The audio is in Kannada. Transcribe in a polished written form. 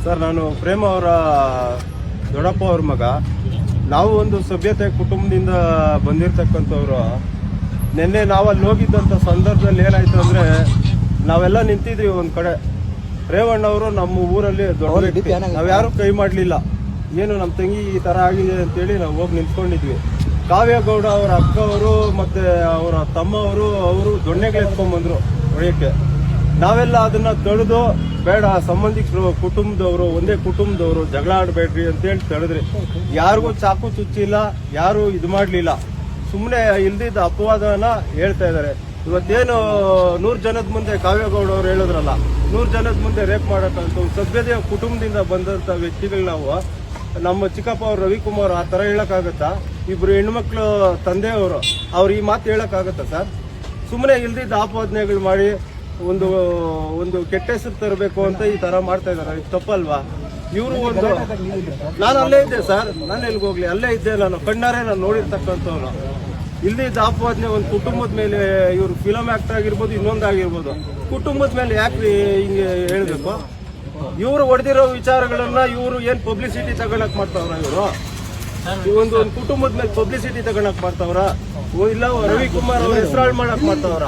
ಸರ್, ನಾನು ಪ್ರೇಮ ಅವರ ದೊಡ್ಡಪ್ಪ ಅವ್ರ ಮಗ. ನಾವು ಒಂದು ಸಭ್ಯತೆ ಕುಟುಂಬದಿಂದ ಬಂದಿರತಕ್ಕಂಥವ್ರು. ನಿನ್ನೆ ನಾವಲ್ಲಿ ಹೋಗಿದ್ದಂಥ ಸಂದರ್ಭದಲ್ಲಿ ಏನಾಯ್ತು ಅಂದರೆ, ನಾವೆಲ್ಲ ನಿಂತಿದ್ವಿ ಒಂದು ಕಡೆ. ರೇವಣ್ಣವರು ನಮ್ಮ ಊರಲ್ಲಿ ದೊಡ್ಡ ವ್ಯಕ್ತಿ, ನಾವ್ಯಾರೂ ಕೈ ಮಾಡಲಿಲ್ಲ. ಏನು ನಮ್ಮ ತಂಗಿ ಈ ಥರ ಆಗಿದೆ ಅಂತೇಳಿ ನಾವು ಹೋಗಿ ನಿಂತ್ಕೊಂಡಿದ್ವಿ. ಕಾವ್ಯಗೌಡ ಅವರ ಅಕ್ಕವರು ಮತ್ತು ಅವರ ತಮ್ಮವರು ಅವರು ದೊಣ್ಣೆಗಳು ಎತ್ಕೊಂಡ್ಬಂದರು ಹೊಡೆಯೋಕ್ಕೆ. ನಾವೆಲ್ಲ ಅದನ್ನ ತಡೆದು, ಬೇಡ ಸಂಬಂಧಿಕರು ಕುಟುಂಬದವರು ಒಂದೇ ಕುಟುಂಬದವರು ಜಗಳ ಆಡಬೇಡ್ರಿ ಅಂತೇಳಿ ತಡೆದ್ರಿ. ಯಾರಿಗೂ ಚಾಕು ಚುಚ್ಚಿಲ್ಲ, ಯಾರು ಇದು ಮಾಡಲಿಲ್ಲ. ಸುಮ್ಮನೆ ಇಲ್ದಿದ್ದ ಅಪವಾದನ ಹೇಳ್ತಾ ಇದ್ದಾರೆ. ಇವತ್ತೇನು 100 ಜನದ ಮುಂದೆ ಕಾವ್ಯಗೌಡ ಅವರು ಹೇಳಿದ್ರಲ್ಲ, 100 ಜನದ ಮುಂದೆ ರೇಪ್ ಮಾಡಕ್ಕಂತ ಸಭ್ಯತೆಯ ಕುಟುಂಬದಿಂದ ಬಂದಂಥ ವ್ಯಕ್ತಿಗಳು ನಾವು. ನಮ್ಮ ಚಿಕ್ಕಪ್ಪ ಅವರು ರವಿಕುಮಾರ್ ಆ ಥರ ಹೇಳೋಕ್ಕಾಗತ್ತಾ? ಇಬ್ಬರು ಹೆಣ್ಮಕ್ಳು ತಂದೆಯವರು ಅವ್ರು ಈ ಮಾತು ಹೇಳೋಕ್ಕಾಗತ್ತಾ ಸರ್? ಸುಮ್ಮನೆ ಇಲ್ದಿದ್ದ ಆಪಾದನೆಗಳು ಮಾಡಿ ಒಂದು ಕೆಟ್ಟ ಹೆಸರು ತರಬೇಕು ಅಂತ ಈ ತರ ಮಾಡ್ತಾ ಇದಾರೆ. ಇದು ತಪ್ಪಲ್ವಾ? ಇವರು ನಾನು ಅಲ್ಲೇ ಇದ್ದೆ ಸರ್, ನಾನು ಎಲ್ಲಿಗೆ ಹೋಗ್ಲಿ, ಅಲ್ಲೇ ಇದ್ದೆ. ನಾನು ಕಣ್ಣಾರೆ ನಾನು ನೋಡಿರ್ತಕ್ಕಂಥವ್ರು. ಇಲ್ದಿದ್ದ ಆಪಾದನೆ ಒಂದು ಕುಟುಂಬದ ಮೇಲೆ, ಇವ್ರು ಫಿಲಮ್ ಆಕ್ಟರ್ ಆಗಿರ್ಬೋದು, ಇನ್ನೊಂದಾಗಿರ್ಬೋದು, ಕುಟುಂಬದ ಮೇಲೆ ಯಾಕ್ರಿ ಹಿಂಗೆ ಹೇಳ್ಬೇಕು? ಇವರು ಹೊಡೆದಿರೋ ವಿಚಾರಗಳನ್ನ ಇವರು ಏನ್ ಪಬ್ಲಿಸಿಟಿ ತಗೊಳಕ್ ಮಾಡ್ತಾವ್ರ? ಇವರು ಒಂದು ಕುಟುಂಬದ ಮೇಲೆ ಪಬ್ಲಿಸಿಟಿ ತಗೊಳಕ್ ಮಾಡ್ತಾವ್ರ? ಇಲ್ಲ ರವಿಕುಮಾರ್ ಅವ್ರ ಹೆಸರಾಳು ಮಾಡಕ್ ಮಾಡ್ತಾವ್ರ?